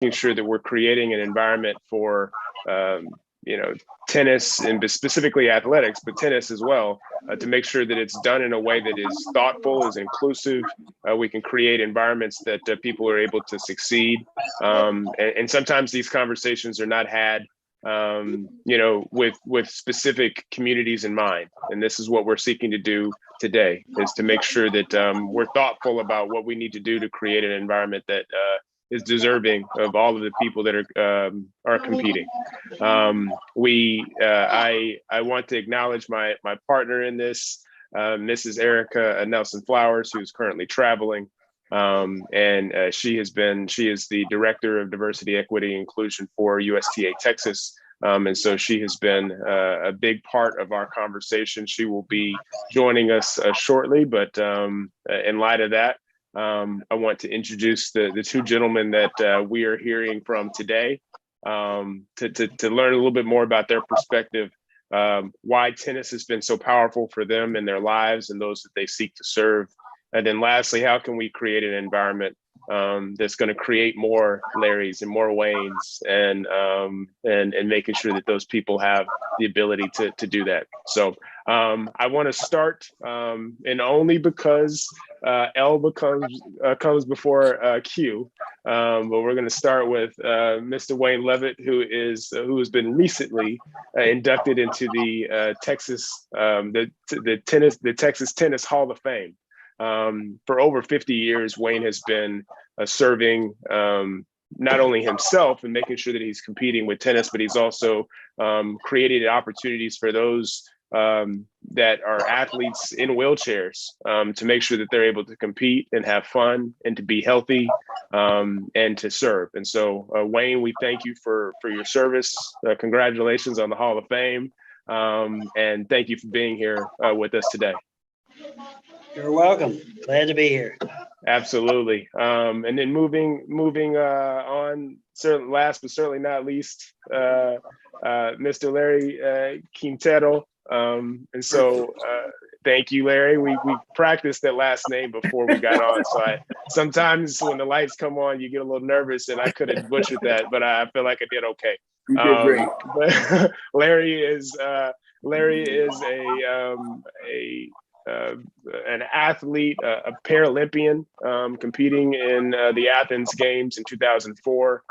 making sure that we're creating an environment for tennis and specifically athletics, but tennis as well, to make sure that it's done in a way that is thoughtful, is inclusive. We can create environments that people are able to succeed. And sometimes these conversations are not had, with specific communities in mind. And this is what we're seeking to do today, is to make sure that we're thoughtful about what we need to do to create an environment that is deserving of all of the people that are competing. I want to acknowledge my partner in this, Mrs. Erica Nelson Flowers, who's currently traveling. She is the Director of Diversity, Equity, and Inclusion for USTA Texas. And so she has been a big part of our conversation. She will be joining us shortly, but in light of that, I want to introduce the two gentlemen that we are hearing from today, to learn a little bit more about their perspective, why tennis has been so powerful for them in their lives and those that they seek to serve. And then lastly, how can we create an environment that's going to create more Larrys and more Waynes, and making sure that those people have the ability to do that. So I want to start, and only because L comes before Q, but we're going to start with Mr. Wayne Levitt, who has been recently inducted into the Texas Tennis Hall of Fame. For over 50 years, Wayne has been serving not only himself and making sure that he's competing with tennis, but he's also created opportunities for those that are athletes in wheelchairs, to make sure that they're able to compete and have fun and to be healthy, and to serve. And so, Wayne, we thank you for your service. Congratulations on the Hall of Fame, and thank you for being here with us today. You're welcome. Glad to be here. Absolutely. And then moving on, certainly last but certainly not least, Mr. Larry Quintero. And so thank you, Larry. We practiced that last name before we got on. So sometimes when the lights come on, you get a little nervous, and I could have butchered that, but I feel like I did okay. You did great. But Larry is an athlete, a Paralympian, competing in the Athens Games in 2004.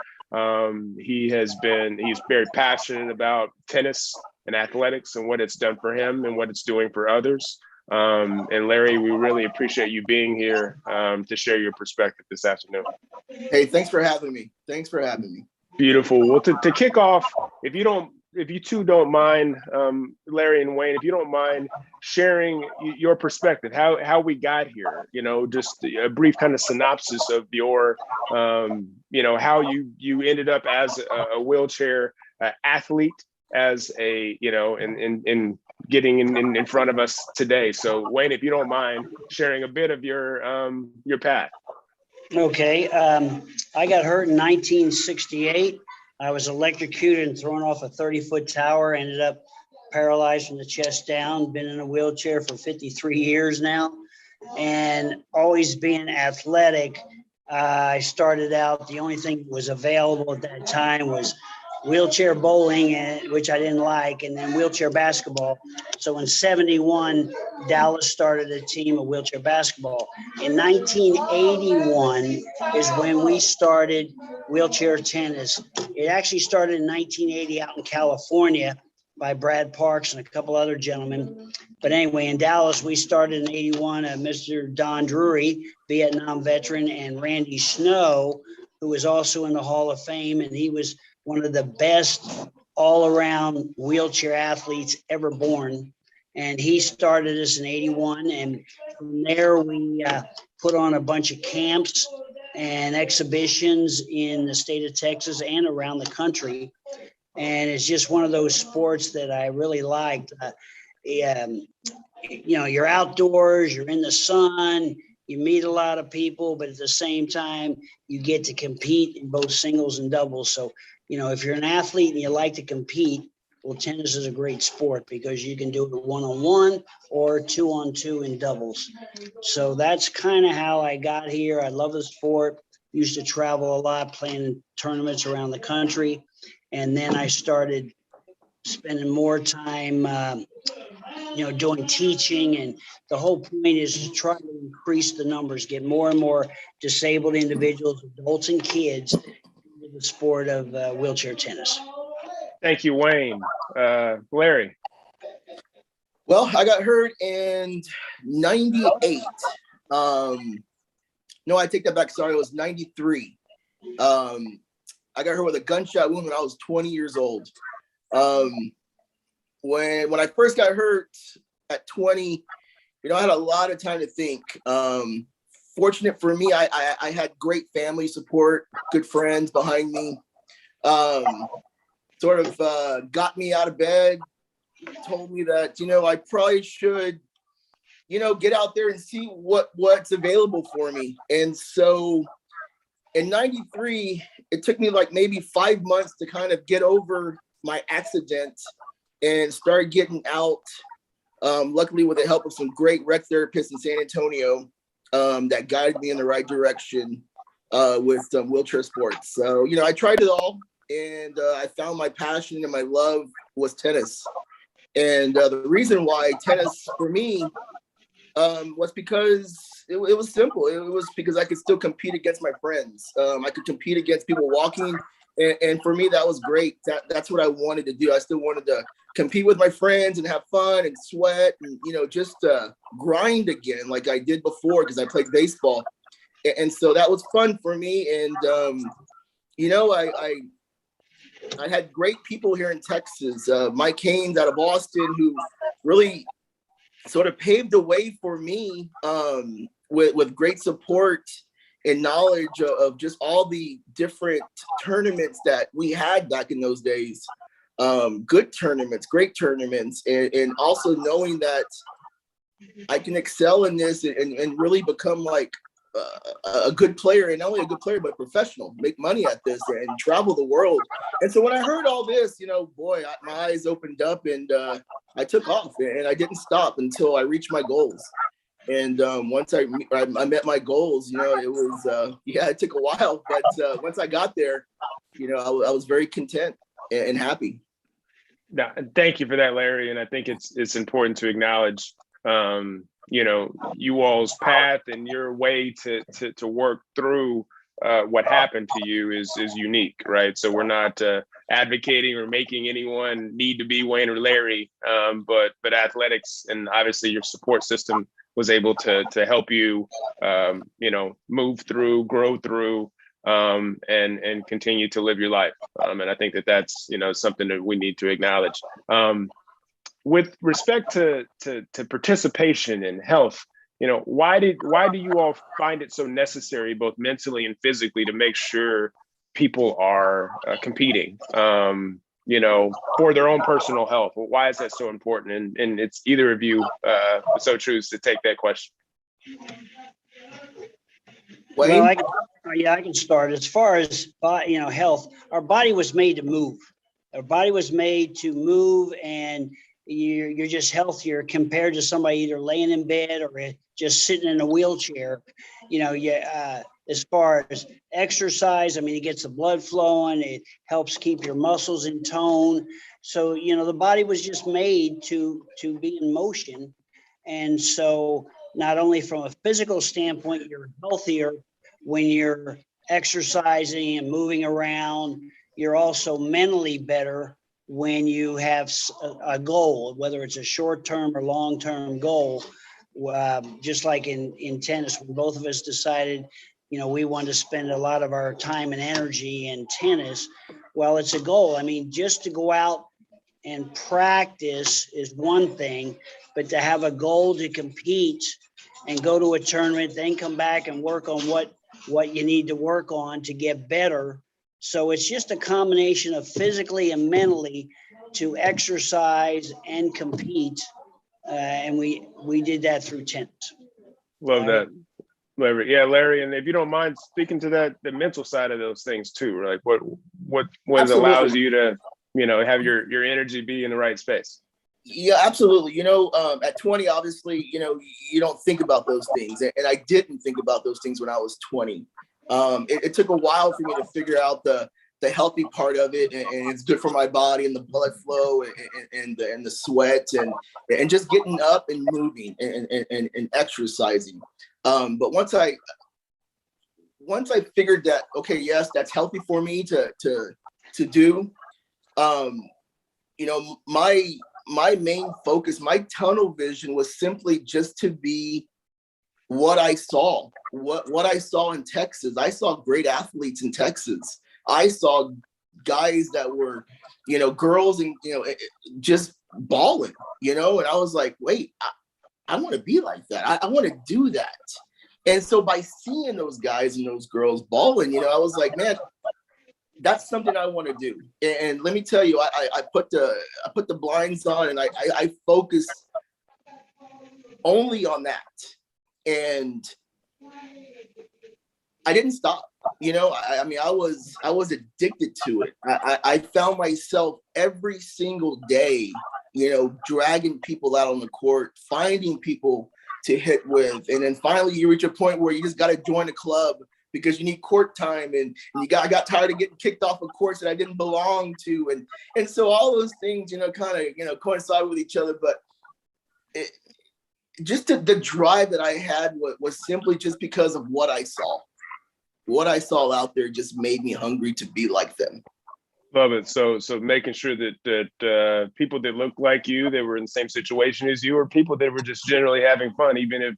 He's very passionate about tennis and athletics and what it's done for him and what it's doing for others. And Larry, we really appreciate you being here to share your perspective this afternoon. Hey, thanks for having me. Beautiful. Well, to kick off, if you two don't mind, Larry and Wayne, if you don't mind sharing your perspective, how we got here, just a brief kind of synopsis of your, how you ended up as a wheelchair athlete, as a, in getting in front of us today. So Wayne, if you don't mind sharing a bit of your path. Okay. I got hurt in 1968. I was electrocuted and thrown off a 30-foot tower, ended up paralyzed from the chest down, been in a wheelchair for 53 years now, and always being athletic. I started out, the only thing that was available at that time was wheelchair bowling, which I didn't like, and then wheelchair basketball. So in 71, Dallas started a team of wheelchair basketball. In 1981 is when we started wheelchair tennis. It actually started in 1980 out in California by Brad Parks and a couple other gentlemen. But anyway, in Dallas, we started in 81. Mr. Don Drury, Vietnam veteran, and Randy Snow, who was also in the Hall of Fame, and he was one of the best all-around wheelchair athletes ever born. And he started us in 81. And from there, we put on a bunch of camps and exhibitions in the state of Texas and around the country. And it's just one of those sports that I really liked. You're outdoors, you're in the sun, you meet a lot of people, but at the same time, you get to compete in both singles and doubles. So, if you're an athlete and you like to compete, well, tennis is a great sport because you can do it 1-on-1 or 2-on-2 in doubles. So that's kind of how I got here. I love the sport. used to travel a lot, playing tournaments around the country. And then I started spending more time, doing teaching. And the whole point is to try to increase the numbers, get more and more disabled individuals, adults and kids into the sport of wheelchair tennis. Thank you, Wayne. Larry. Well, I got hurt in 98. No, I take that back. Sorry, it was 93. I got hurt with a gunshot wound when I was 20 years old. When I first got hurt at 20, I had a lot of time to think. Fortunate for me, I had great family support, good friends behind me. Sort of got me out of bed, told me that, I probably should, get out there and see what's available for me. And so in 93, it took me like maybe 5 months to kind of get over my accident and start getting out. Luckily, with the help of some great rec therapists in San Antonio that guided me in the right direction with some wheelchair sports. So, I tried it all, and I found my passion and my love was tennis. And the reason why tennis for me was because it was simple. It was because I could still compete against my friends. I could compete against people walking. And for me, that was great. That's what I wanted to do. I still wanted to compete with my friends and have fun and sweat and, just grind again like I did before because I played baseball. And so that was fun for me. And, I had great people here in Texas. Mike Haynes out of Austin, who really sort of paved the way for me with great support and knowledge of just all the different tournaments that we had back in those days. Good tournaments, great tournaments, and also knowing that I can excel in this and really become like a good player, and not only a good player, but a professional, make money at this and travel the world. And so when I heard all this, my eyes opened up and I took off, and I didn't stop until I reached my goals. And once I met my goals, it was, it took a while, but once I got there, I was very content and happy. No, thank you for that, Larry. And I think it's important to acknowledge, you all's path and your way to work through what happened to you is unique, right? So we're not advocating or making anyone need to be Wayne or Larry, but athletics and obviously your support system was able to help you, move through, grow through, and continue to live your life. And I think that's, something that we need to acknowledge. With respect to participation in health, why do you all find it so necessary, both mentally and physically, to make sure people are competing, for their own personal health? Why is that so important? And it's either of you so choose to take that question. Wayne? Well, I can start. As far as health, our body was made to move. Our body was made to move, and you're just healthier compared to somebody either laying in bed or just sitting in a wheelchair. As far as exercise, it gets the blood flowing. It helps keep your muscles in tone. So, the body was just made to be in motion. And so not only from a physical standpoint, you're healthier when you're exercising and moving around. You're also mentally better when you have a goal, whether it's a short-term or long-term goal. Just like in tennis, when both of us decided, we wanted to spend a lot of our time and energy in tennis. Well, it's a goal. Just to go out and practice is one thing, but to have a goal to compete and go to a tournament, then come back and work on what you need to work on to get better. So it's just a combination of physically and mentally to exercise and compete. And we did that through tennis. Love that, Larry. Yeah, Larry, and if you don't mind speaking to the mental side of those things too, like what allows you to, have your energy be in the right space. Yeah, absolutely. At 20, obviously, you don't think about those things. And I didn't think about those things when I was 20. It took a while for me to figure out the healthy part of it, and it's good for my body and the blood flow and the sweat and just getting up and moving and exercising. But once I figured that, okay, yes, that's healthy for me to do. You know, my main focus, my tunnel vision was simply just to be what I saw, what I saw in Texas. I saw great athletes in Texas. I saw guys that were, you know, girls and, you know, just balling, you know, and I was like, wait, I want to be like that. I want to do that. And so by seeing those guys and those girls balling, you know, I was like, man, that's something I want to do. And let me tell you, I put the blinds on and I focus only on that. And I didn't stop. You know, I mean, I was addicted to it. I found myself every single day, you know, dragging people out on the court, finding people to hit with. And then finally you reach a point where you just got to join a club because you need court time. And I got tired of getting kicked off of courts that I didn't belong to. And so all those things, you know, kind of, you know, coincide with each other. But just the drive that I had was simply just because of what I saw. What I saw out there just made me hungry to be like them. Love it. So making sure that people that look like you, that were in the same situation as you, or people that were just generally having fun, even if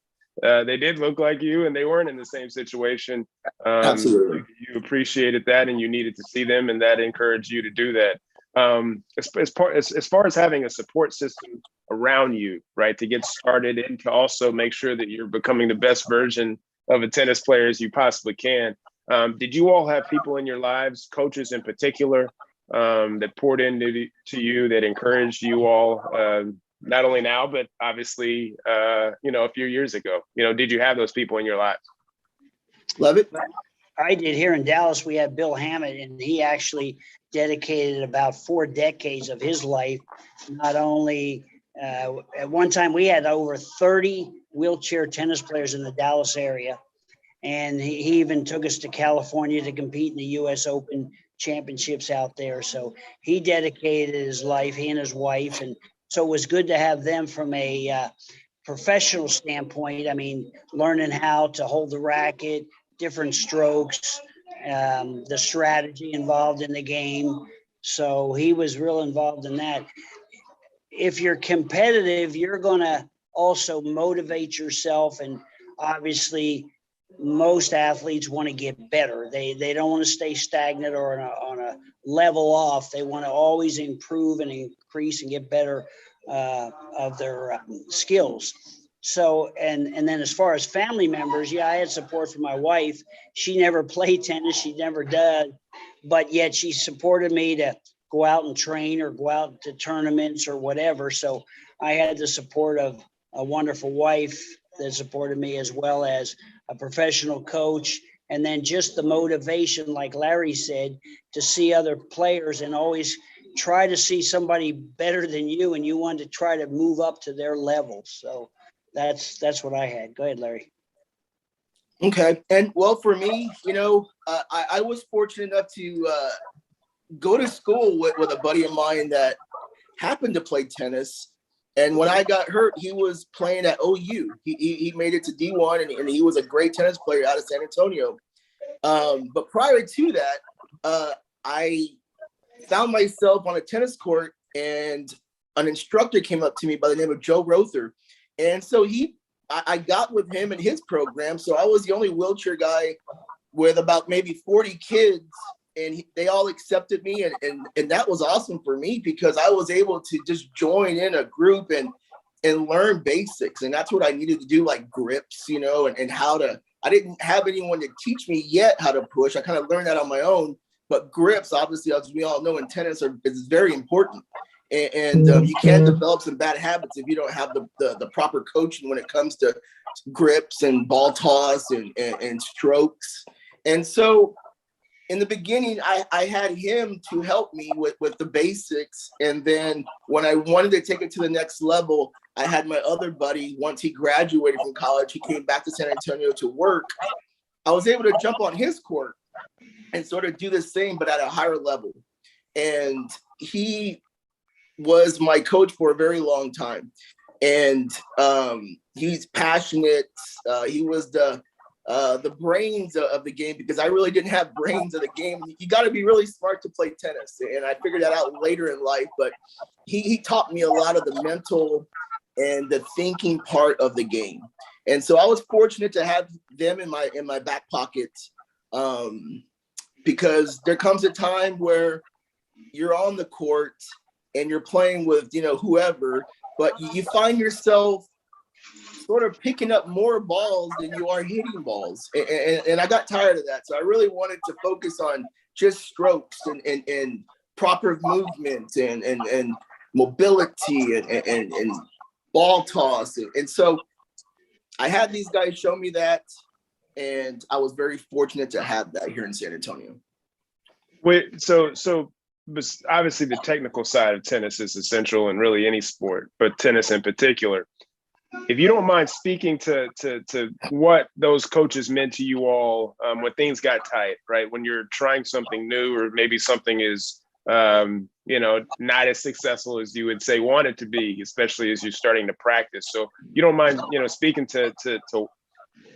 they did look like you and they weren't in the same situation. Absolutely. You appreciated that and you needed to see them, and that encouraged you to do that. As far as having a support system around you, right, to get started and to also make sure that you're becoming the best version of a tennis player as you possibly can. Did you all have people in your lives, coaches in particular, that poured into you, that encouraged you all, not only now, but obviously, you know, a few years ago? You know, did you have those people in your lives? Love it. I did. Here in Dallas, we had Bill Hammett, and he actually dedicated about 4 decades of his life. Not only at one time, we had over 30 wheelchair tennis players in the Dallas area. And he even took us to California to compete in the US Open championships out there. So he dedicated his life, he and his wife. And so it was good to have them from a professional standpoint. I mean, learning how to hold the racket, different strokes, the strategy involved in the game. So he was real involved in that. If you're competitive, you're going to also motivate yourself. And obviously, most athletes want to get better. They don't want to stay stagnant or on a level off. They want to always improve and increase and get better of their skills. So, and then as far as family members, yeah, I had support from my wife. She never played tennis. She never did, but yet she supported me to go out and train or go out to tournaments or whatever. So I had the support of a wonderful wife that supported me, as well as a professional coach. And then just the motivation, like Larry said, to see other players and always try to see somebody better than you, and you want to try to move up to their level. So that's what I had. Go ahead, Larry. Okay. And well, for me, you know, I was fortunate enough to go to school with a buddy of mine that happened to play tennis. And when I got hurt, he was playing at OU. He made it to D1, and he was a great tennis player out of San Antonio. But prior to that, I found myself on a tennis court, and an instructor came up to me by the name of Joe Rother. And so I got with him in his program. So I was the only wheelchair guy with about maybe 40 kids, and they all accepted me. And that was awesome for me, because I was able to just join in a group and learn basics. And that's what I needed to do, like grips, you know, and how to, I didn't have anyone to teach me yet how to push. I kind of learned that on my own, but grips, obviously, as we all know in tennis, is very important. And you can't develop some bad habits if you don't have the proper coaching when it comes to grips and ball toss and strokes. And so in the beginning, I had him to help me with the basics. And then when I wanted to take it to the next level, I had my other buddy, once he graduated from college, he came back to San Antonio to work. I was able to jump on his court and sort of do the same, but at a higher level. And he was my coach for a very long time. And he's passionate. He was the brains of the game, because I really didn't have brains of the game. You got to be really smart to play tennis. And I figured that out later in life, but he taught me a lot of the mental and the thinking part of the game. And so I was fortunate to have them in my back pocket, because there comes a time where you're on the court and you're playing with, whoever, but you find yourself sort of picking up more balls than you are hitting balls. And I got tired of that. So I really wanted to focus on just strokes and proper movement and mobility and ball toss. And so I had these guys show me that, and I was very fortunate to have that here in San Antonio. Wait, so obviously the technical side of tennis is essential in really any sport, but tennis in particular. If you don't mind speaking to what those coaches meant to you all when things got tight, right? When you're trying something new, or maybe something is, not as successful as you would say want it to be, especially as you're starting to practice. So you don't mind, speaking to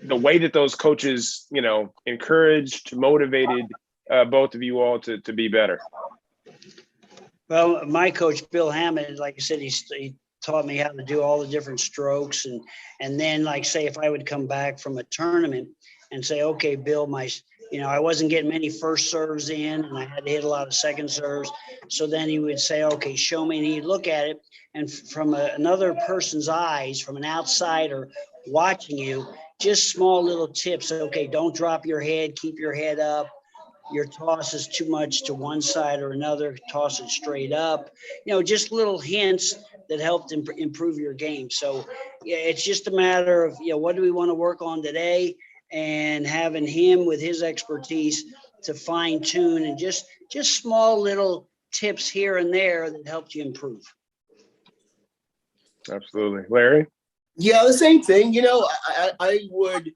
the way that those coaches, encouraged, motivated both of you all to be better. Well, my coach, Bill Hammond, like I said, he taught me how to do all the different strokes. And then, like, say, if I would come back from a tournament and say, okay, Bill, I wasn't getting many first serves in, and I had to hit a lot of second serves. So then he would say, okay, show me. And he'd look at it, and from another person's eyes, from an outsider watching you, just small little tips. Okay, don't drop your head, keep your head up. Your toss is too much to one side or another, toss it straight up. Just little hints that helped improve your game. So yeah, it's just a matter of, what do we want to work on today, and having him with his expertise to fine tune, and just small little tips here and there that helped you improve. Absolutely. Larry? Yeah, the same thing. I would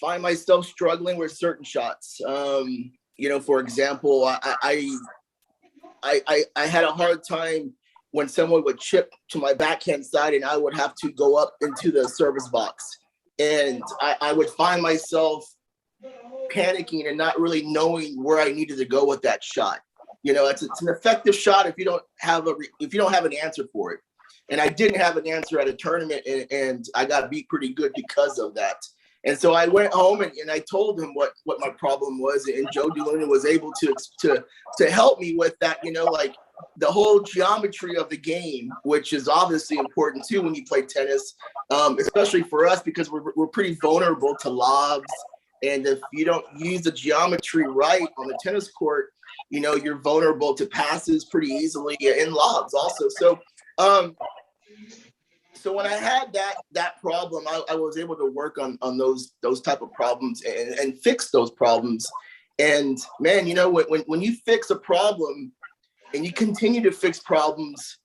find myself struggling with certain shots. For example, I had a hard time when someone would chip to my backhand side and I would have to go up into the service box. And I would find myself panicking and not really knowing where I needed to go with that shot. It's an effective shot if you don't have an answer for it. And I didn't have an answer at a tournament, and I got beat pretty good because of that. And so I went home and I told him what my problem was, and Joe DeLuna was able to help me with that, like the whole geometry of the game, which is obviously important too when you play tennis, especially for us, because we're pretty vulnerable to lobs. And if you don't use the geometry right on the tennis court, you're vulnerable to passes pretty easily, and lobs also. So when I had that problem, I was able to work on those type of problems and fix those problems. And man, when you fix a problem and you continue to fix problems,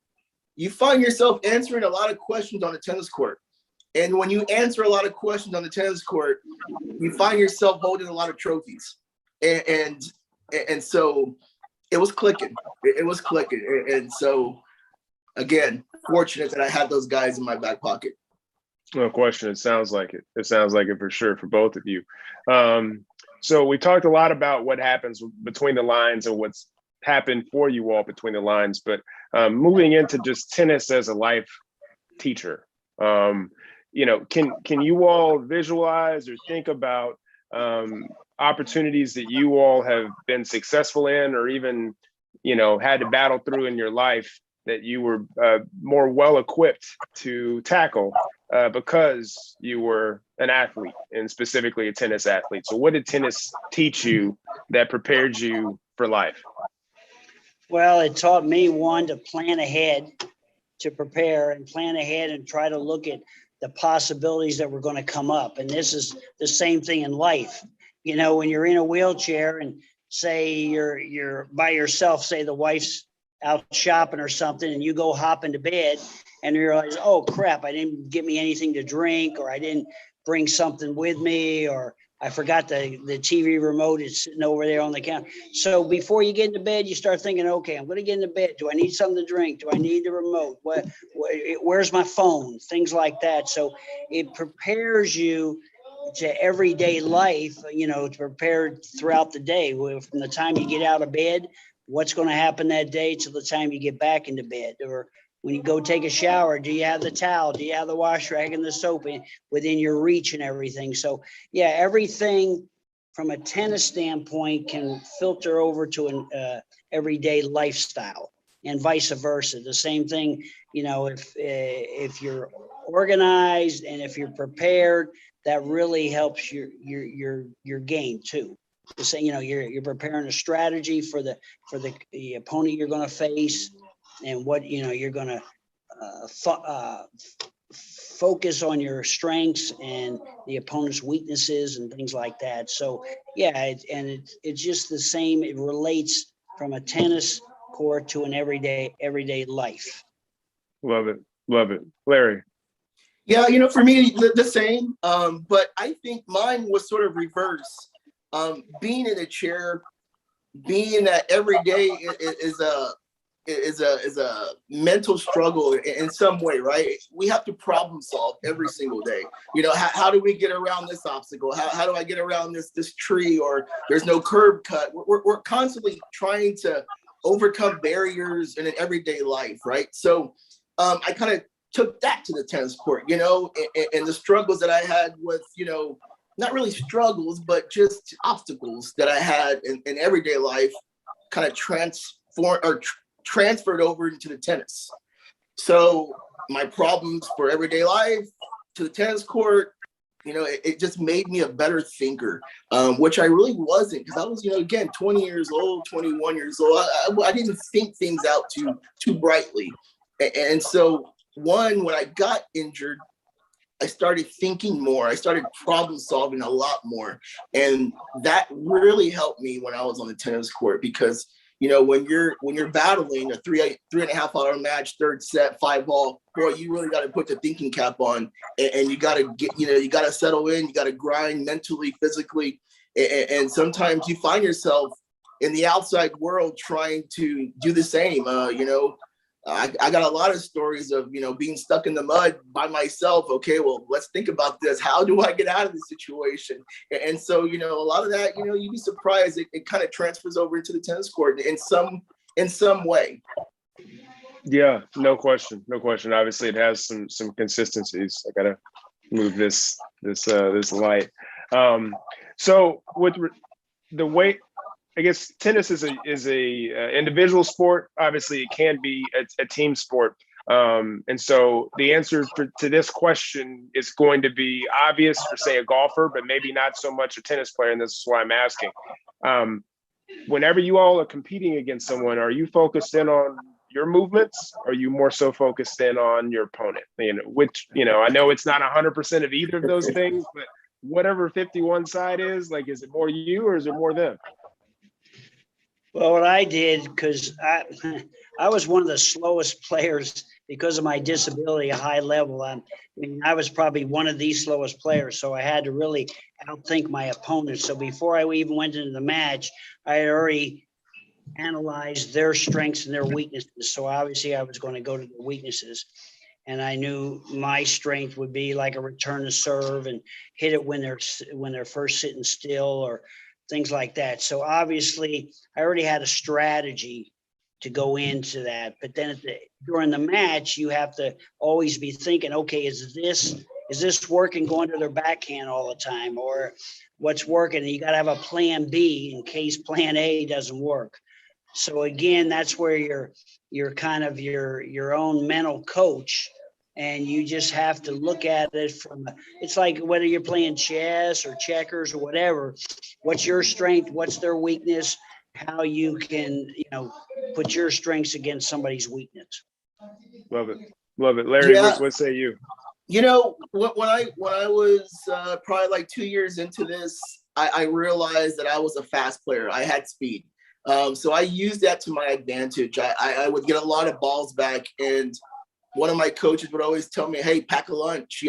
you find yourself answering a lot of questions on the tennis court. And when you answer a lot of questions on the tennis court, you find yourself holding a lot of trophies. And so it was clicking. It was clicking. And so, again, fortunate that I had those guys in my back pocket. No question. It sounds like it. It sounds like it for sure for both of you. So we talked a lot about what happens between the lines and what's happened for you all between the lines, but moving into just tennis as a life teacher, can you all visualize or think about opportunities that you all have been successful in, or even, had to battle through in your life that you were more well equipped to tackle because you were an athlete, and specifically a tennis athlete? So what did tennis teach you that prepared you for life? Well, it taught me, one, to plan ahead, to prepare and plan ahead and try to look at the possibilities that were going to come up. And this is the same thing in life. When you're in a wheelchair and say you're by yourself, say the wife's out shopping or something, and you go hop into bed and you realize, oh crap, I didn't get me anything to drink, or I didn't bring something with me, or I forgot the TV remote is sitting over there on the counter. So before you get into bed, you start thinking, okay, I'm going to get into bed. Do I need something to drink? Do I need the remote? Where's my phone? Things like that. So it prepares you to everyday life, to prepare throughout the day. From the time you get out of bed, what's going to happen that day till the time you get back into bed, or when you go take a shower, do you have the towel? Do you have the wash rag and the soap within your reach and everything? So yeah, everything from a tennis standpoint can filter over to an everyday lifestyle, and vice versa. The same thing, if you're organized and if you're prepared, that really helps your game too. To say, you're preparing a strategy for the opponent you're going to face, and what you're going to focus on your strengths and the opponent's weaknesses and things like that. So yeah, it's just the same. It relates from a tennis court to an everyday life. Love it. Larry. Yeah, for me, the same. But I think mine was sort of reverse. Being in a chair, being that every day is a mental struggle in some way, right? We have to problem solve every single day. How do we get around this obstacle? How do I get around this tree, or there's no curb cut? We're constantly trying to overcome barriers in an everyday life, right? So I kind of took that to the tennis court, and the struggles that I had with, not really struggles, but just obstacles that I had in everyday life kind of transferred over into the tennis. So my problems for everyday life to the tennis court, it just made me a better thinker, which I really wasn't, because I was, again, 20 years old, 21 years old. I didn't think things out too brightly. And so when I got injured, I started thinking more. I started problem solving a lot more. And that really helped me when I was on the tennis court, because, when you're battling a 3.5 hour match, third set, 5-ball, boy, you really got to put the thinking cap on, and you got to you got to settle in, you got to grind mentally, physically. And sometimes you find yourself in the outside world trying to do the same. I got a lot of stories of, being stuck in the mud by myself. Okay, well, let's think about this. How do I get out of this situation? And so, a lot of that, you'd be surprised. It kind of transfers over into the tennis court in some way. Yeah, no question. Obviously, it has some consistencies. I gotta move this light. So with the way, I guess tennis is a individual sport. Obviously, it can be a team sport. And so the answer to this question is going to be obvious for, say, a golfer, but maybe not so much a tennis player. And this is why I'm asking. Whenever you all are competing against someone, are you focused in on your movements? Or are you more so focused in on your opponent? Which, I know it's not 100% of either of those things, but whatever 51 side is, like, is it more you or is it more them? Well, what I did, because I was one of the slowest players because of my disability, a high level. I was probably one of the slowest players, so I had to really outthink my opponent. So before I even went into the match, I had already analyzed their strengths and their weaknesses. So obviously I was going to go to the weaknesses. And I knew my strength would be like a return to serve and hit it when they're first sitting still, or things like that. So obviously I already had a strategy to go into that. But then during the match, you have to always be thinking, okay, is this working, going to their backhand all the time, or what's working? And you got to have a plan B in case plan A doesn't work. So again, that's where you're kind of your own mental coach. And you just have to look at it it's like whether you're playing chess or checkers or whatever, what's your strength, what's their weakness, how you can, put your strengths against somebody's weakness. Love it. Larry, Yeah. What say you? When I was probably like 2 years into this, I realized that I was a fast player. I had speed. So I used that to my advantage. I would get a lot of balls back, and one of my coaches would always tell me, hey, pack a lunch,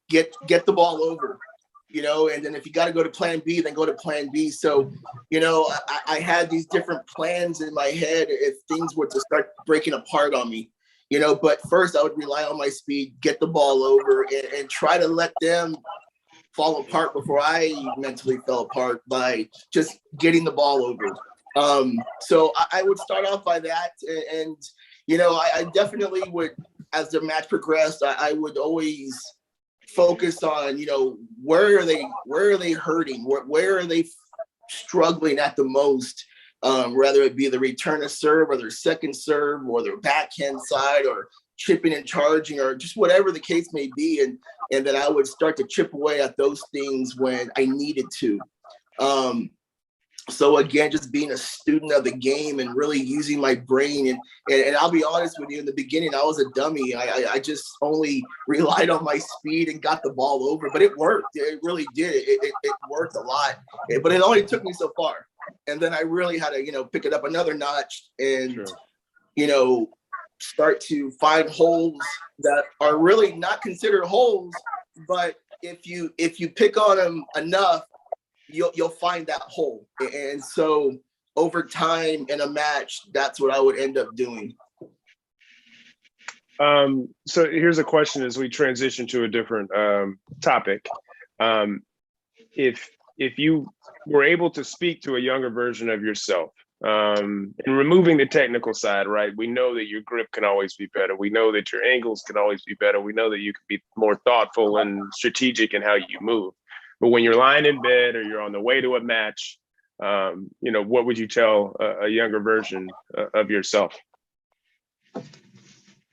get the ball over. and then if you got to go to plan B, then go to plan B. So, I had these different plans in my head if things were to start breaking apart on me, but first I would rely on my speed, get the ball over and try to let them fall apart before I mentally fell apart by just getting the ball over. So I would start off by that. And I definitely would, as the match progressed, I would always focus on, where are they hurting? Where are they struggling at the most? Whether it be the return of serve or their second serve or their backhand side or chipping and charging or just whatever the case may be. And then I would start to chip away at those things when I needed to. So again, just being a student of the game and really using my brain. And I'll be honest with you, in the beginning, I was a dummy. I just only relied on my speed and got the ball over, but it worked. It really did. It worked a lot, but it only took me so far. And then I really had to, pick it up another notch and, Sure. Start to find holes that are really not considered holes, but if you pick on them enough, you'll find that hole. And so over time in a match, that's what I would end up doing. So here's a question as we transition to a different topic. If you were able to speak to a younger version of yourself, and removing the technical side, right? We know that your grip can always be better. We know that your angles can always be better. We know that you can be more thoughtful and strategic in how you move. But when you're lying in bed or you're on the way to a match, what would you tell a younger version of yourself?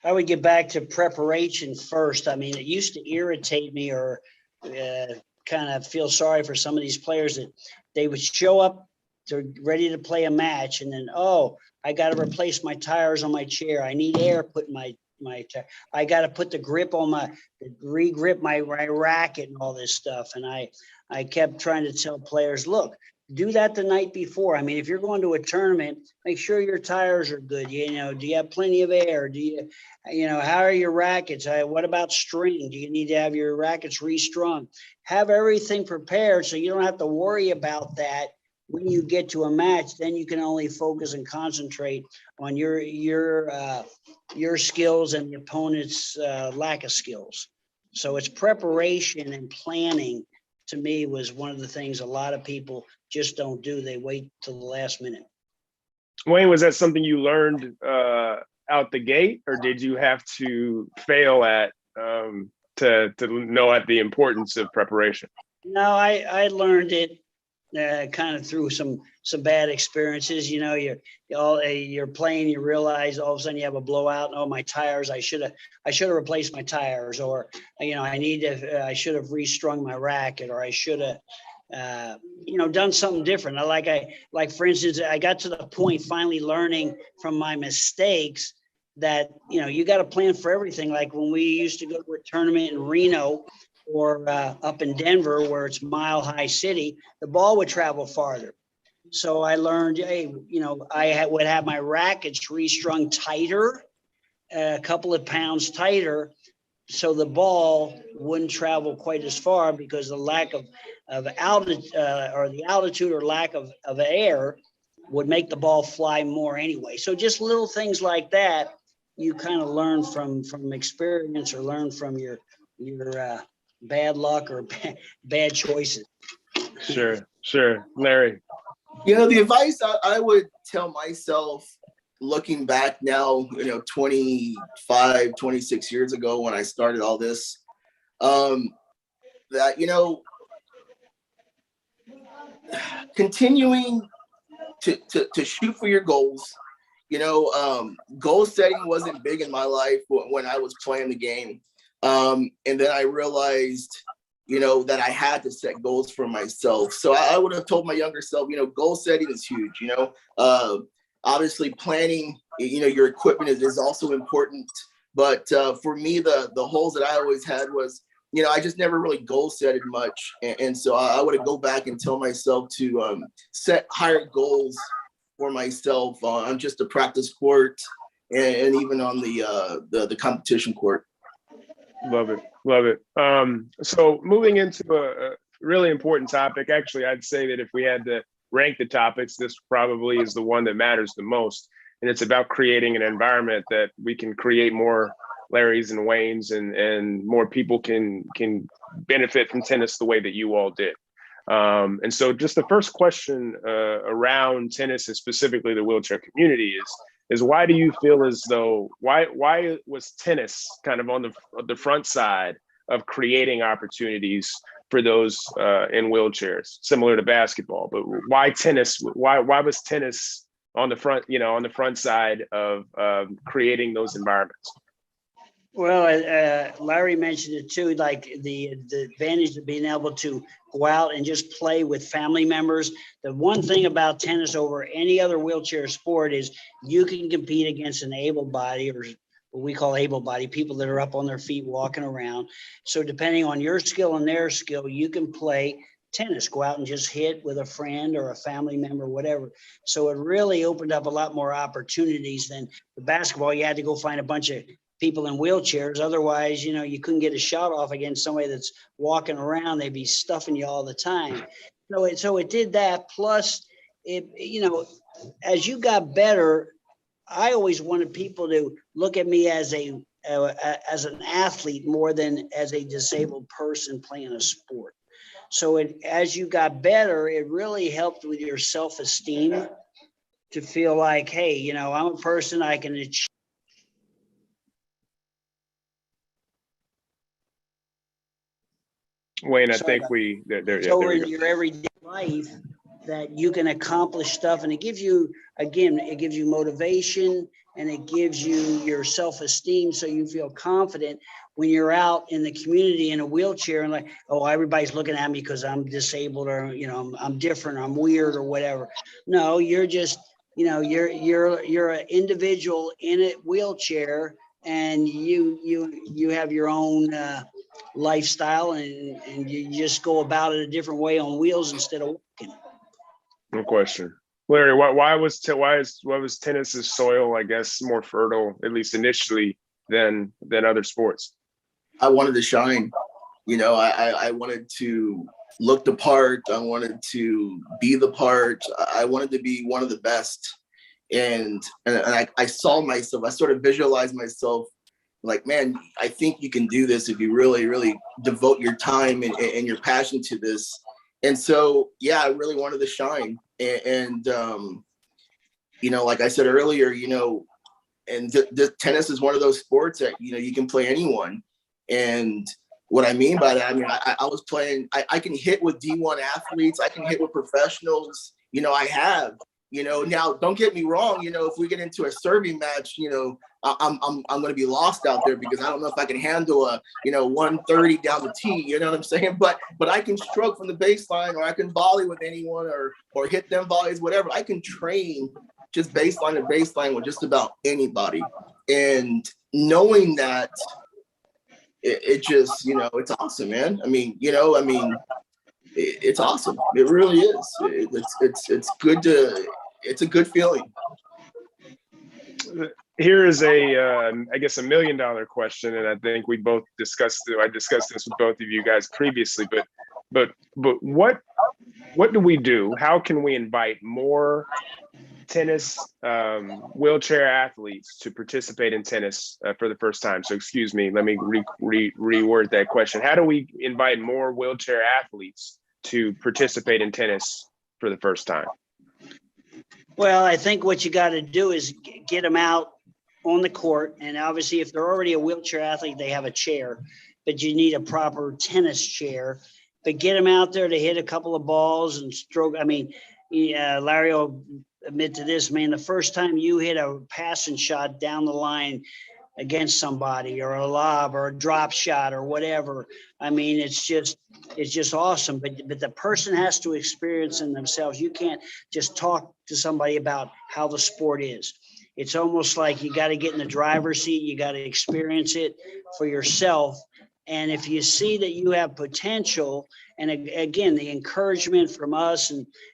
I would get back to preparation first. I mean, it used to irritate me or kind of feel sorry for some of these players that they would show up, they're ready to play a match, and then, I got to replace my tires on my chair. I need air put in my I got to put the grip on re-grip my racket and all this stuff. And I kept trying to tell players, look, do that the night before. I mean, if you're going to a tournament, make sure your tires are good. Do you have plenty of air? Do how are your rackets? What about string? Do you need to have your rackets restrung? Have everything prepared so you don't have to worry about that when you get to a match. Then you can only focus and concentrate on your skills and the opponent's lack of skills. So it's preparation and planning, to me, was one of the things a lot of people just don't do. They wait till the last minute. Wayne, was that something you learned out the gate, or did you have to fail at to know at the importance of preparation? No, I learned it kind of through some bad experiences. You're playing, you realize all of a sudden you have a blowout. Oh, my tires! I should have replaced my tires, or I should have restrung my racket, or I should have done something different. Like for instance, I got to the point finally learning from my mistakes that you got to plan for everything. Like when we used to go to a tournament in Reno or up in Denver, where it's Mile High City, the ball would travel farther. So I learned, I would have my rackets restrung tighter, a couple of pounds tighter, so the ball wouldn't travel quite as far, because the lack of altitude or the altitude or lack of air would make the ball fly more anyway. So just little things like that, you kind of learn from experience, or learn from your bad luck or bad choices. Sure. Larry? The advice I would tell myself, looking back now, 25, 26 years ago when I started all this, that, continuing to shoot for your goals. Goal setting wasn't big in my life when I was playing the game. And then I realized, that I had to set goals for myself. So I would have told my younger self, goal setting is huge. Obviously planning, your equipment is also important. But for me, the holes that I always had was, I just never really goal setted much. And so I would go back and tell myself to set higher goals for myself on just the practice court and even on the competition court. Love it. So moving into really important topic. Actually, I'd say that if we had to rank the topics, this probably is the one that matters the most. And it's about creating an environment that we can create more Larrys and Waynes, and more people can benefit from tennis the way that you all did. And so just the first question around tennis, and specifically the wheelchair community, is why do you feel as though, why was tennis kind of on the front side of creating opportunities for those in wheelchairs, similar to basketball? But why tennis? Why was tennis on the front, on the front side of creating those environments? Well, Larry mentioned it too, like the advantage of being able to go out and just play with family members. The one thing about tennis over any other wheelchair sport is you can compete against an able body, or what we call able body, people that are up on their feet walking around. So depending on your skill and their skill, you can play tennis, go out and just hit with a friend or a family member, whatever. So it really opened up a lot more opportunities than the basketball. You had to go find a bunch of people in wheelchairs. Otherwise, you couldn't get a shot off against somebody that's walking around. They'd be stuffing you all the time. So it did that. Plus, it, as you got better, I always wanted people to look at me as an athlete more than as a disabled person playing a sport. So as you got better, it really helped with your self-esteem to feel like, hey, I'm a person, I can achieve. Wayne, I think in your everyday life that you can accomplish stuff, and it gives you motivation, and it gives you your self-esteem, so you feel confident when you're out in the community in a wheelchair and like, oh, everybody's looking at me because I'm disabled, or I'm different, I'm weird, or whatever. No, you're just you're an individual in a wheelchair, and you have your own lifestyle, and you just go about it a different way on wheels instead of walking. No question. Larry, why was tennis's soil, I guess, more fertile, at least initially, than other sports? I wanted to shine. I wanted to look the part. I wanted to be the part. I wanted to be one of the best. And I saw myself, I sort of visualized myself like, man, I think you can do this if you really, really devote your time and your passion to this. And so, yeah, I really wanted to shine. And like I said earlier, and tennis is one of those sports that, you can play anyone. And what I mean by that, I was playing, I can hit with D1 athletes. I can hit with professionals. I have, now don't get me wrong. If we get into a serving match, I'm going to be lost out there because I don't know if I can handle a 130 down the tee. You know what I'm saying? But I can stroke from the baseline, or I can volley with anyone, or hit them volleys, whatever. I can train just baseline to baseline with just about anybody. And knowing that, it just it's awesome, man. It's awesome. It really is. It's good to. It's a good feeling. Here is I guess $1 million question, and I think I discussed this with both of you guys previously, but what do we do? How can we invite more tennis wheelchair athletes to participate in tennis for the first time? So excuse me, let me reword that question. How do we invite more wheelchair athletes to participate in tennis for the first time? Well, I think what you got to do is get them out on the court. And obviously, if they're already a wheelchair athlete, they have a chair, but you need a proper tennis chair. But get them out there to hit a couple of balls and stroke. Larry will admit to this, man, the first time you hit a passing shot down the line against somebody, or a lob or a drop shot or whatever, it's just awesome. But the person has to experience it themselves. You can't just talk to somebody about how the sport is. It's almost like you got to get in the driver's seat. You got to experience it for yourself. And if you see that you have potential, and again, the encouragement from us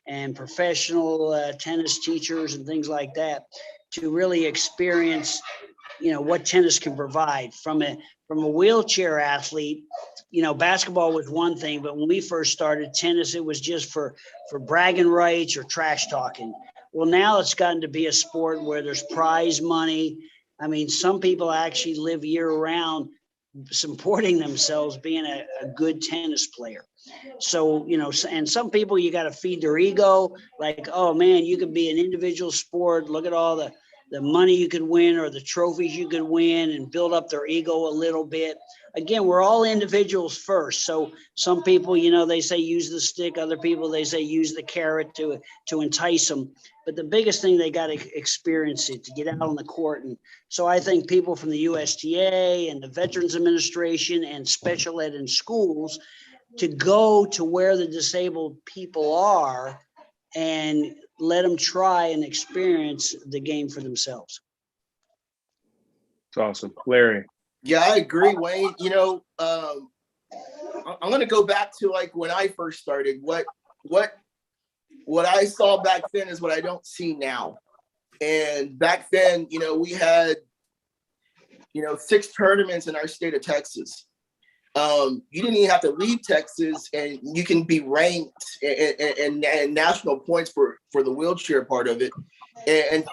and professional tennis teachers and things like that, to really experience what tennis can provide from a wheelchair athlete. Basketball was one thing, but when we first started tennis, it was just for bragging rights or trash talking. Well, now it's gotten to be a sport where there's prize money. I mean, some people actually live year round supporting themselves being a good tennis player. So, and some people, you got to feed their ego. Like, oh man, you could be an individual sport. Look at all the money you could win or the trophies you could win, and build up their ego a little bit. Again, we're all individuals first. So some people, they say use the stick. Other people, they say use the carrot to entice them. But the biggest thing, they got to experience it, to get out on the court. And so I think people from the USTA and the Veterans Administration and special ed in schools to go to where the disabled people are and let them try and experience the game for themselves. It's awesome. Larry. Yeah, I agree, Wayne. I'm going to go back to like when I first started. What I saw back then is what I don't see now. And back then, we had, 6 tournaments in our state of Texas. You didn't even have to leave Texas, and you can be ranked and national points for the wheelchair part of it. And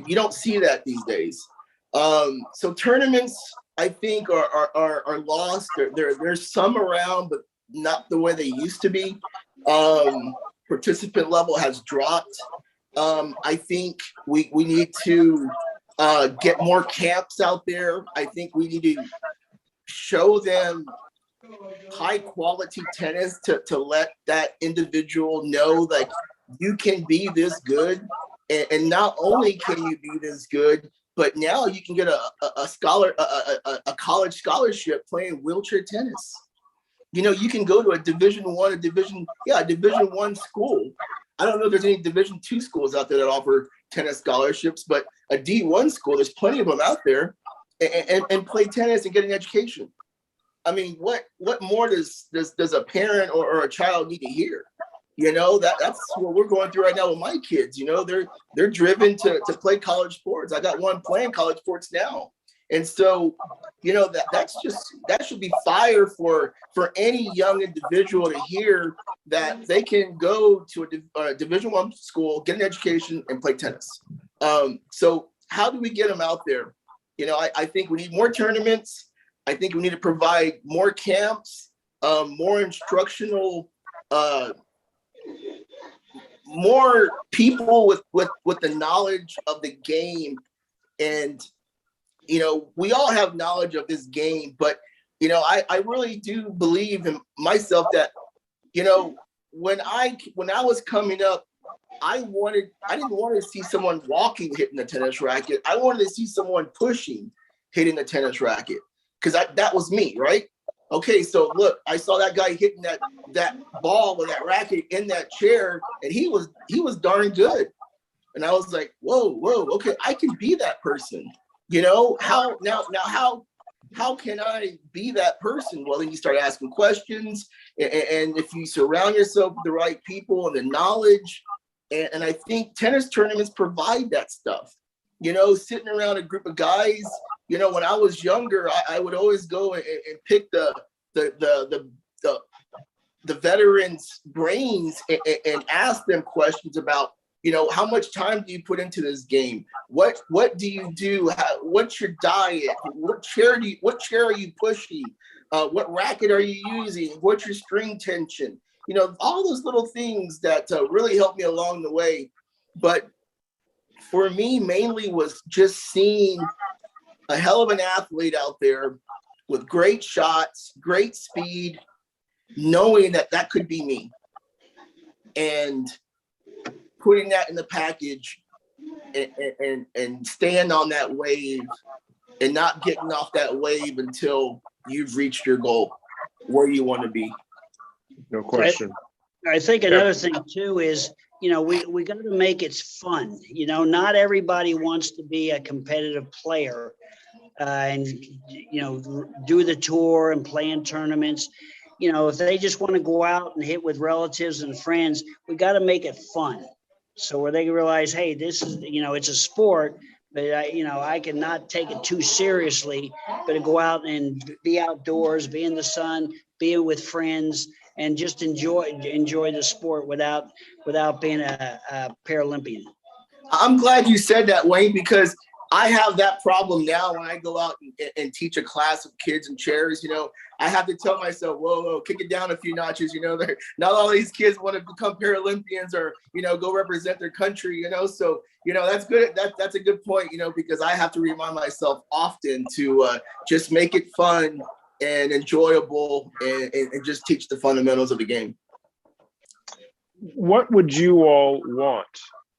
you don't see that these days. So tournaments, I think, are lost. There's some around, but not the way they used to be. Participant level has dropped. I think we need to get more camps out there. I think we need to show them high quality tennis to let that individual know that you can be this good. And not only can you be this good, but now you can get a college scholarship playing wheelchair tennis. You can go to a Division I school. I don't know if there's any Division II schools out there that offer tennis scholarships, but a D1 school, there's plenty of them out there, and play tennis and get an education. I mean, what more does a parent or a child need to hear? That's what we're going through right now with my kids. They're driven to play college sports. I got one playing college sports now. And so, that should be fire for any young individual to hear that they can go to a Division I school, get an education, and play tennis. So how do we get them out there? I think we need more tournaments. I think we need to provide more camps, more instructional, more people with the knowledge of the game. And we all have knowledge of this game, but I really do believe in myself that when I was coming up, I didn't want to see someone walking hitting the tennis racket. I wanted to see someone pushing hitting the tennis racket, because that was me, right? Okay, so look, I saw that guy hitting that ball with that racket in that chair, and he was darn good. And I was like, whoa, okay, I can be that person. How can I be that person? Well, then you start asking questions, and if you surround yourself with the right people and the knowledge, and I think tennis tournaments provide that stuff. Sitting around a group of guys. When I was younger, I would always go and pick the veterans' brains and ask them questions about, how much time do you put into this game? What do you do? What's your diet? What chair are you pushing? What racket are you using? What's your string tension? All those little things that really helped me along the way. But for me, mainly was just seeing a hell of an athlete out there with great shots, great speed, knowing that could be me. And putting that in the package and staying on that wave and not getting off that wave until you've reached your goal, where you want to be. No question. I think another thing too is, we got to make it fun. Not everybody wants to be a competitive player and, do the tour and play in tournaments. If they just want to go out and hit with relatives and friends, we got to make it fun. So where they realize, hey, this is, it's a sport, but I cannot take it too seriously, but to go out and be outdoors, be in the sun, being with friends, and just enjoy the sport without being a Paralympian. I'm glad you said that, Wayne, because I have that problem now when I go out and teach a class of kids in chairs. I have to tell myself, whoa, kick it down a few notches. Not all these kids want to become Paralympians or, go represent their country, So, that's good. That's a good point, because I have to remind myself often to just make it fun and enjoyable and just teach the fundamentals of the game. What would you all want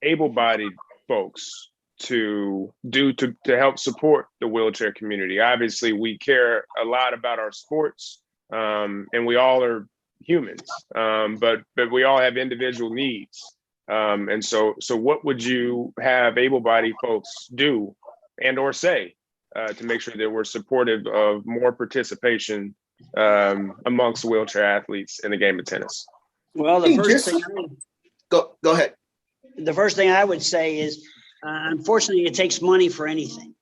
able-bodied folks to do to help support the wheelchair community? Obviously, we care a lot about our sports, and we all are humans, but we all have individual needs. And so what would you have able-bodied folks do and or say to make sure that we're supportive of more participation amongst wheelchair athletes in the game of tennis? Well, Go ahead. The first thing I would say is, unfortunately, it takes money for anything.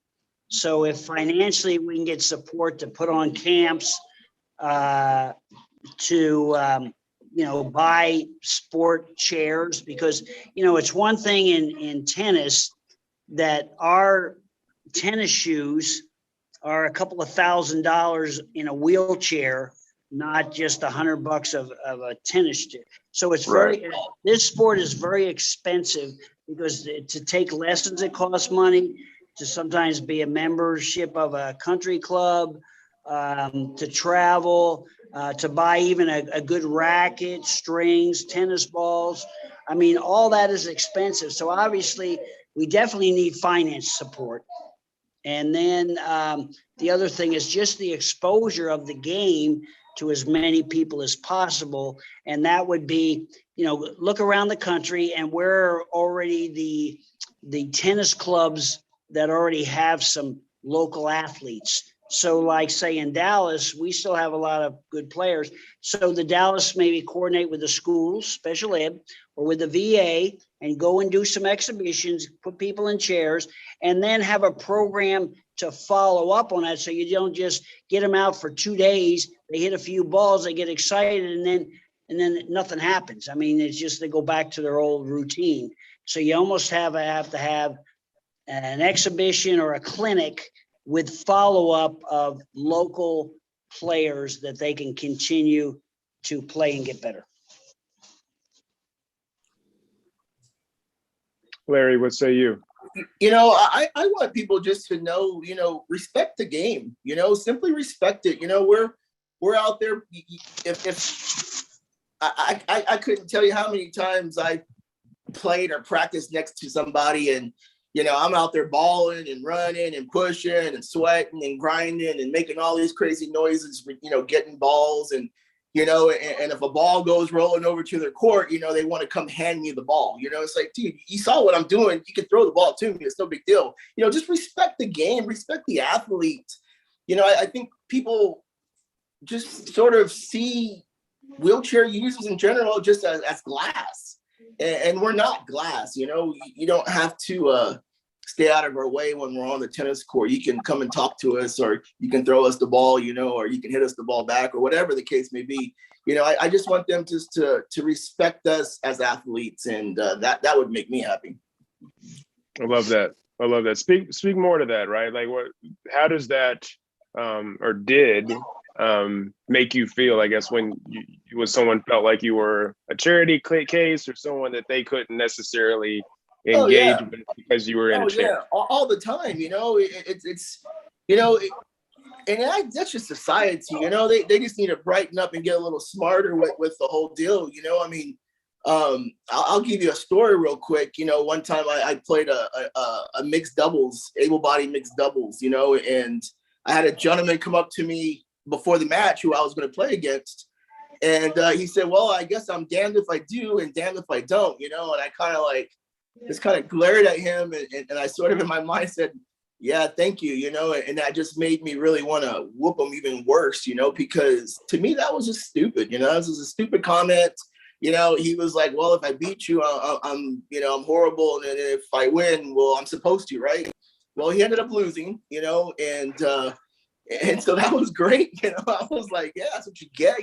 So if financially we can get support to put on camps, to buy sport chairs, because it's one thing in tennis that our tennis shoes are a couple of $1,000 in a wheelchair, not just $100 of a tennis chair. So it's this sport is very expensive, because to take lessons, it costs money, to sometimes be a membership of a country club, to travel, to buy even a good racket, strings, tennis balls. I mean, all that is expensive. So obviously we definitely need finance support. And then the other thing is just the exposure of the game to as many people as possible. And that would be, look around the country, and where are already the tennis clubs that already have some local athletes. So like, say, in Dallas, we still have a lot of good players. So the Dallas maybe coordinate with the schools, special ed, or with the VA, and go and do some exhibitions, put people in chairs, and then have a program to follow up on that. So you don't just get them out for 2 days, they hit a few balls, they get excited, and then nothing happens. I mean, it's just they go back to their old routine. So you almost have to have an exhibition or a clinic with follow-up of local players that they can continue to play and get better. Larry, what say you? I want people just to know, respect the game, simply respect it. We're out there. If I couldn't tell you how many times I played or practiced next to somebody, and I'm out there balling and running and pushing and sweating and grinding and making all these crazy noises, getting balls, and and if a ball goes rolling over to their court, they want to come hand me the ball. It's like, dude, you saw what I'm doing. You can throw the ball to me. It's no big deal. Just respect the game, respect the athlete. I think people just sort of see wheelchair users in general just as glass, and we're not glass. You don't have to stay out of our way when we're on the tennis court. You can come and talk to us, or you can throw us the ball, or you can hit us the ball back, or whatever the case may be. I just want them just to respect us as athletes, and that would make me happy. I love that. Speak more to that, right? Like, how does that or did make you feel, I guess, when someone felt like you were a charity case, or someone that they couldn't necessarily engage with because you were in a chair? All the time. That's just society. They just need to brighten up and get a little smarter with the whole deal. I'll give you a story real quick. One time I played a mixed doubles, able-bodied mixed doubles, and I had a gentleman come up to me before the match who I was going to play against. And he said, well, I guess I'm damned if I do and damned if I don't, and I kind of glared at him, and I sort of in my mind said, yeah, thank you, and that just made me really want to whoop him even worse, because to me, that was just stupid. This was a stupid comment. He was like, well, if I beat you, I'm horrible. And if I win, well, I'm supposed to, right? Well, he ended up losing, and so that was great. I was like, yeah, that's what you get,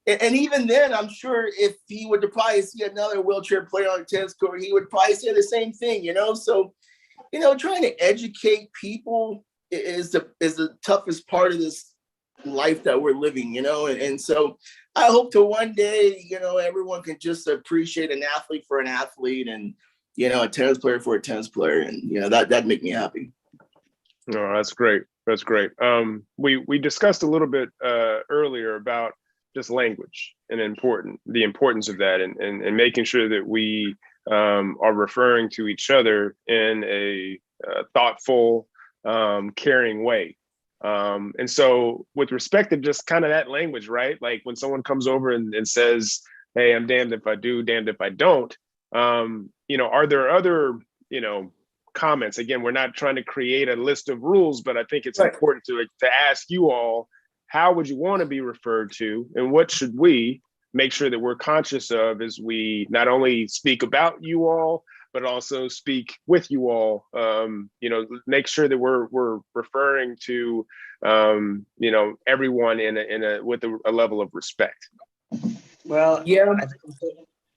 and even then, I'm sure if he would probably see another wheelchair player on the tennis court, he would probably say the same thing, So, trying to educate people is the toughest part of this life that we're living, and so I hope to one day, everyone can just appreciate an athlete for an athlete and, a tennis player for a tennis player. And, that'd make me happy. No, that's great. That's great. We discussed a little bit earlier about just language and the importance of that and making sure that we are referring to each other in a thoughtful, caring way. And so with respect to just kind of that language, right? Like when someone comes over and says, hey, I'm damned if I do, damned if I don't, are there other, comments? Again, we're not trying to create a list of rules, but I think it's important to ask you all, how would you want to be referred to? And what should we make sure that we're conscious of as we not only speak about you all, but also speak with you all, make sure that we're referring to, everyone with a level of respect. Well, yeah, I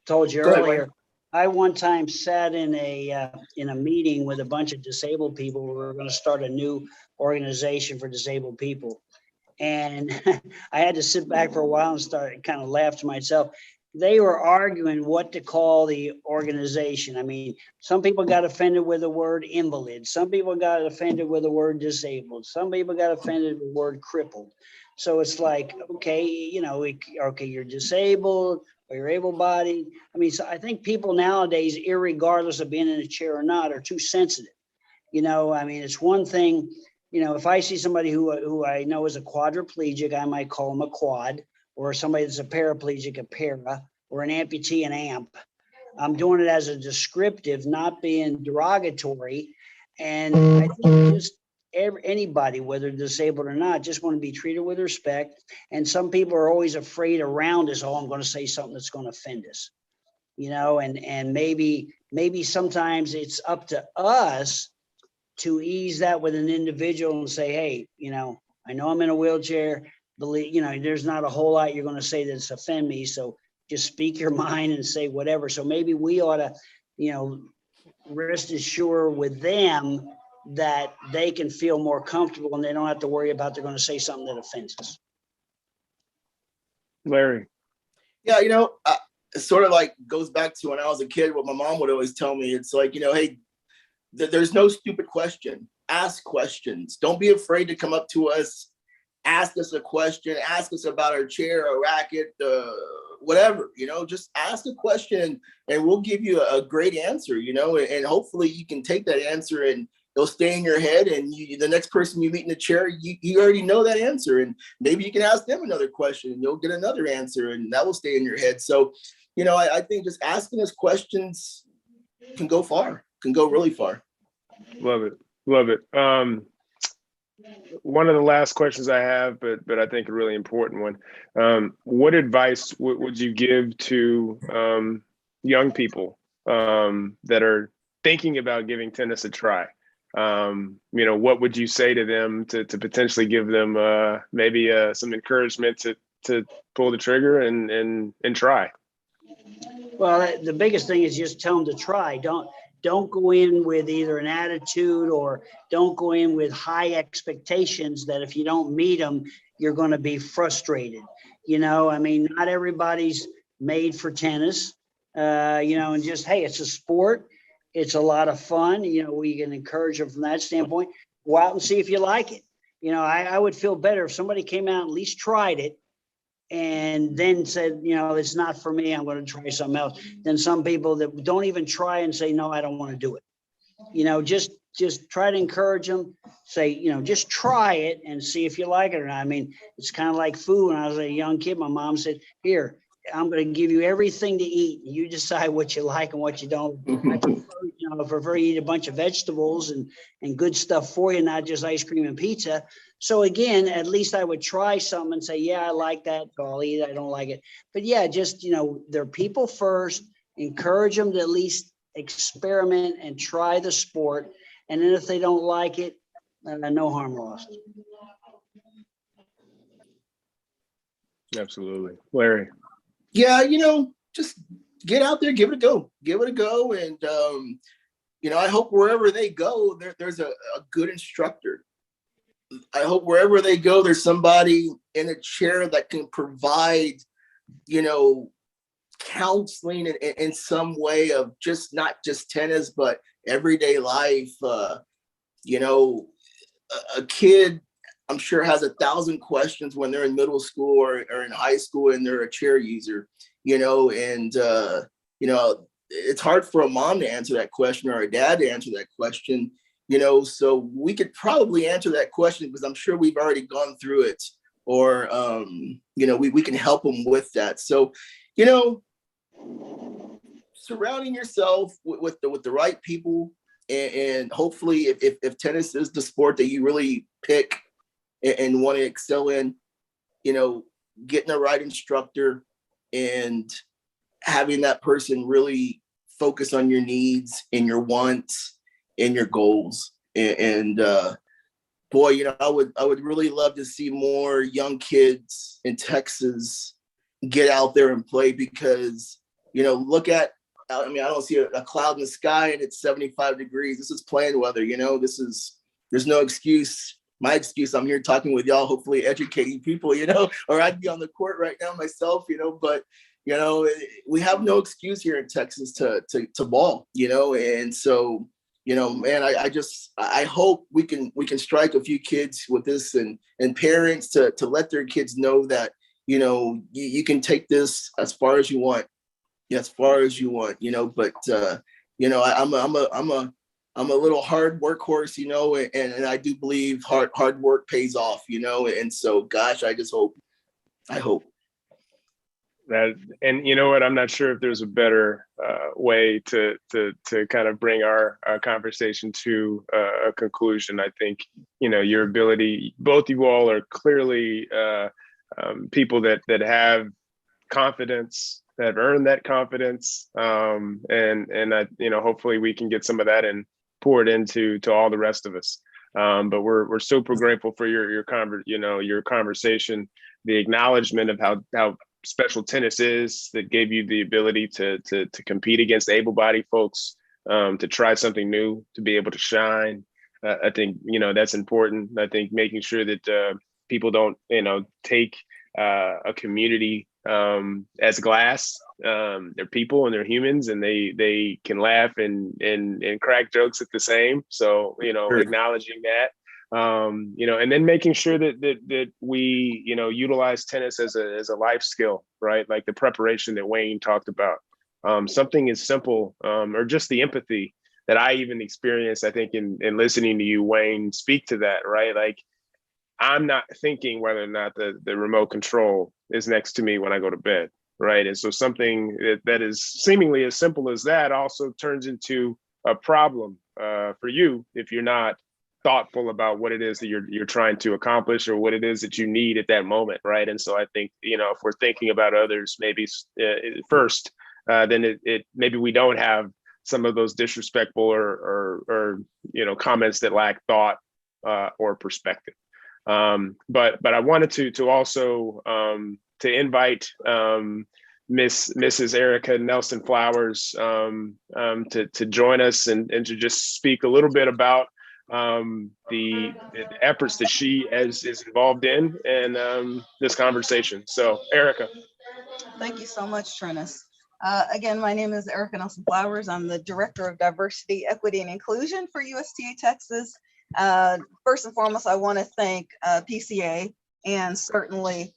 told you earlier, I one time sat in a meeting with a bunch of disabled people. We were going to start a new organization for disabled people. And I had to sit back for a while and start kind of laugh to myself. They were arguing what to call the organization. I mean, some people got offended with the word invalid. Some people got offended with the word disabled. Some people got offended with the word crippled. So it's like, okay, you're disabled or you're able-bodied. I mean, so I think people nowadays, irregardless of being in a chair or not, are too sensitive. I mean, it's one thing, if I see somebody who I know is a quadriplegic, I might call them a quad, or somebody that's a paraplegic, a para, or an amputee, an amp. I'm doing it as a descriptive, not being derogatory. And I think just anybody, whether disabled or not, just want to be treated with respect. And some people are always afraid around us, I'm going to say something that's going to offend us, and maybe sometimes it's up to us to ease that with an individual and say, hey, I know I'm in a wheelchair, there's not a whole lot you're going to say that's offend me. So just speak your mind and say whatever. So maybe we ought to, rest assured with them that they can feel more comfortable and they don't have to worry about they're going to say something that offends us. Larry. Yeah, it sort of like goes back to when I was a kid, what my mom would always tell me. It's like, hey, there's no stupid question. Ask questions. Don't be afraid to come up to us. Ask us a question. Ask us about our chair, a racket, whatever. Just ask a question and we'll give you a great answer. And hopefully you can take that answer and it'll stay in your head. And the next person you meet in the chair, you already know that answer. And maybe you can ask them another question and you'll get another answer, and that will stay in your head. So, I think just asking us questions can go far. Can go really far. Love it. One of the last questions I have, but I think a really important one. What advice would you give to young people that are thinking about giving tennis a try? What would you say to them to potentially give them maybe some encouragement to pull the trigger and try? Well, the biggest thing is just tell them to try. Don't go in with either an attitude or don't go in with high expectations that if you don't meet them, you're going to be frustrated. I mean, not everybody's made for tennis, and just, hey, it's a sport. It's a lot of fun. We can encourage them from that standpoint. Go out and see if you like it. I would feel better if somebody came out and at least tried it and then said, it's not for me, I'm going to try something else. Then some people that don't even try and say, no, I don't want to do it. Just try to encourage them, say, just try it and see if you like it or not. I mean, it's kind of like food. When I was a young kid, my mom said, here, I'm going to give you everything to eat. You decide what you like and what you don't. I prefer you eat a bunch of vegetables and good stuff for you, not just ice cream and pizza. So again, at least I would try something and say, yeah, I like that. So I'll eat it. I don't like it. But yeah, just, they're people first. Encourage them to at least experiment and try the sport. And then if they don't like it, no harm lost. Absolutely. Larry. Yeah, just get out there, give it a go. Give it a go. And, I hope wherever they go, there's a good instructor. I hope wherever they go, there's somebody in a chair that can provide, counseling in some way of just not just tennis, but everyday life. A kid, I'm sure, has 1,000 questions when they're in middle school or in high school and they're a chair user, and it's hard for a mom to answer that question or a dad to answer that question, so we could probably answer that question because I'm sure we've already gone through it, or, we can help them with that. So, surrounding yourself with the right people, and hopefully if tennis is the sport that you really pick and want to excel in, getting the right instructor and having that person really focus on your needs and your wants and your goals. And boy, I would really love to see more young kids in Texas get out there and play, because, look at, I don't see a cloud in the sky and it's 75 degrees. This is playing weather, there's no excuse. My excuse, I'm here talking with y'all, hopefully educating people, or I'd be on the court right now myself, but, we have no excuse here in Texas to ball, and so, man, I hope we can strike a few kids with this, and parents to let their kids know that, you can take this as far as you want, but, I'm a little hard workhorse, and I do believe hard work pays off, and so, gosh, I hope. That, and you know what, I'm not sure if there's a better way to kind of bring our conversation to a conclusion. I think, your ability, both you all are clearly people that have confidence, that have earned that confidence, and I, hopefully we can get some of that and pour it into all the rest of us. But we're super grateful for your conversation, the acknowledgement of how special tennis is, that gave you the ability to compete against able-bodied folks, to try something new, to be able to shine. I think, that's important. I think making sure that people don't, take a community as glass. They're people and they're humans, and they can laugh and crack jokes at the same. So, Sure. Acknowledging that. And then making sure that we, utilize tennis as a life skill, right? Like the preparation that Wayne talked about. Something as simple, or just the empathy that I even experienced, I think, in listening to you, Wayne, speak to that, right? Like, I'm not thinking whether or not the remote control is next to me when I go to bed, right? And so something that is seemingly as simple as that also turns into a problem for you if you're not thoughtful about what it is that you're trying to accomplish, or what it is that you need at that moment, right? And so I think, if we're thinking about others maybe first, then it maybe we don't have some of those disrespectful or comments that lack thought or perspective. But I wanted to also to invite Mrs. Erica Nelson Flowers to join us and to just speak a little bit about the efforts that she is involved in this conversation. So, Erica. Thank you so much, Trennis. Again, my name is Erica Nelson Flowers. I'm the Director of Diversity, Equity, and Inclusion for USTA Texas. First and foremost, I want to thank PCA and certainly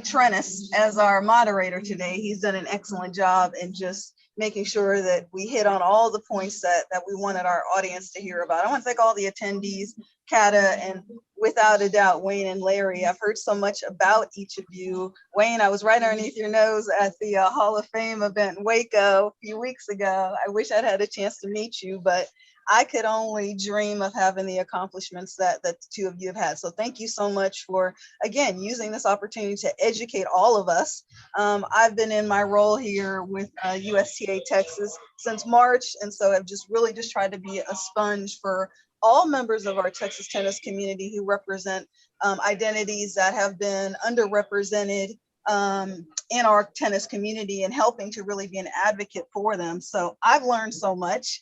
Trennis as our moderator today. He's done an excellent job in just making sure that we hit on all the points that we wanted our audience to hear about. I want to thank all the attendees, Kata, and without a doubt, Wayne and Larry. I've heard so much about each of you. Wayne, I was right underneath your nose at the Hall of Fame event in Waco a few weeks ago. I wish I'd had a chance to meet you, but I could only dream of having the accomplishments that the two of you have had. So thank you so much for, again, using this opportunity to educate all of us. I've been in my role here with USTA Texas since March. And so I've just really just tried to be a sponge for all members of our Texas tennis community who represent identities that have been underrepresented in our tennis community, and helping to really be an advocate for them. So I've learned so much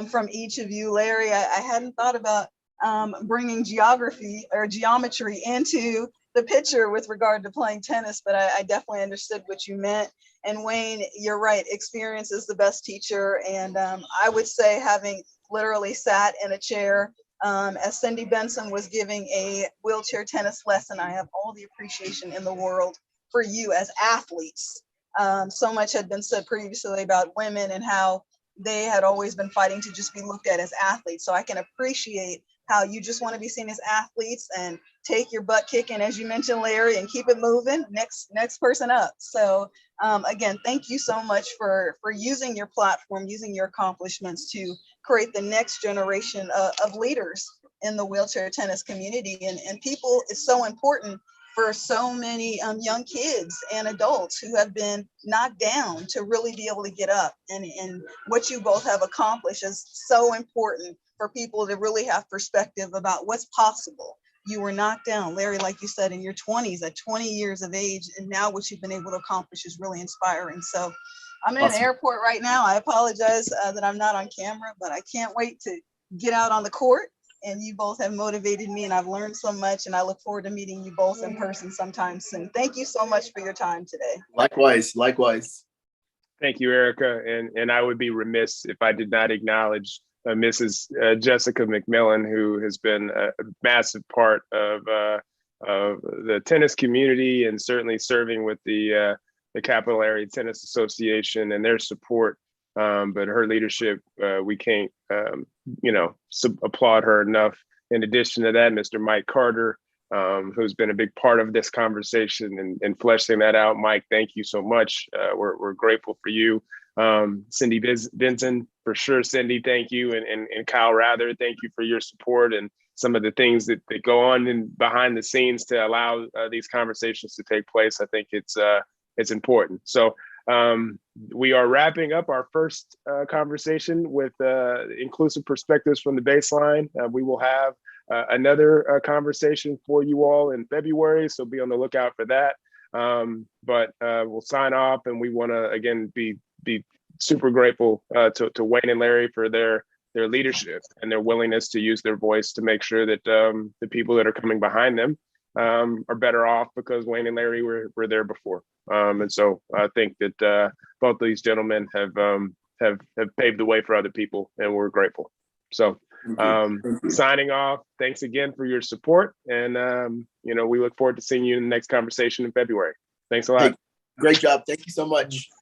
from each of you. Larry, I hadn't thought about bringing geography or geometry into the picture with regard to playing tennis, but I definitely understood what you meant. And Wayne, you're right, experience is the best teacher. And I would say, having literally sat in a chair as Cindy Benson was giving a wheelchair tennis lesson, I have all the appreciation in the world for you as athletes. So much had been said previously about women and how they had always been fighting to just be looked at as athletes. So I can appreciate how you just want to be seen as athletes and take your butt kicking, as you mentioned, Larry, and keep it moving. Next person up. So again, thank you so much for using your platform, using your accomplishments to create the next generation of leaders in the wheelchair tennis community. And people is so important for so many young kids and adults who have been knocked down to really be able to get up. And what you both have accomplished is so important for people to really have perspective about what's possible. You were knocked down, Larry, like you said, in your 20s at 20 years of age, and now what you've been able to accomplish is really inspiring. So I'm in an airport right now. I apologize that I'm not on camera, but I can't wait to get out on the court. And you both have motivated me, and I've learned so much, and I look forward to meeting you both in person sometime soon. Thank you so much for your time today. Likewise, likewise. Thank you, Erica. And I would be remiss if I did not acknowledge Mrs. Jessica McMillan, who has been a massive part of the tennis community, and certainly serving with the Capital Area Tennis Association and their support. But her leadership, we can't, applaud her enough. In addition to that, Mr. Mike Carter, who's been a big part of this conversation and fleshing that out. Mike, thank you so much. We're grateful for you. Cindy Benson, for sure. Cindy, thank you. And Kyle Rather, thank you for your support and some of the things that go on behind the scenes to allow these conversations to take place. I think it's important. So we are wrapping up our first conversation with inclusive perspectives from the baseline. We will have another conversation for you all in February, so be on the lookout for that. But we'll sign off, and we want to again be super grateful to Wayne and Larry for their leadership and their willingness to use their voice to make sure that the people that are coming behind them are better off, because Wayne and Larry were there before. And so I think that both of these gentlemen have paved the way for other people, and we're grateful. So signing off, thanks again for your support. And, we look forward to seeing you in the next conversation in February. Thanks a lot. Great job. Thank you so much.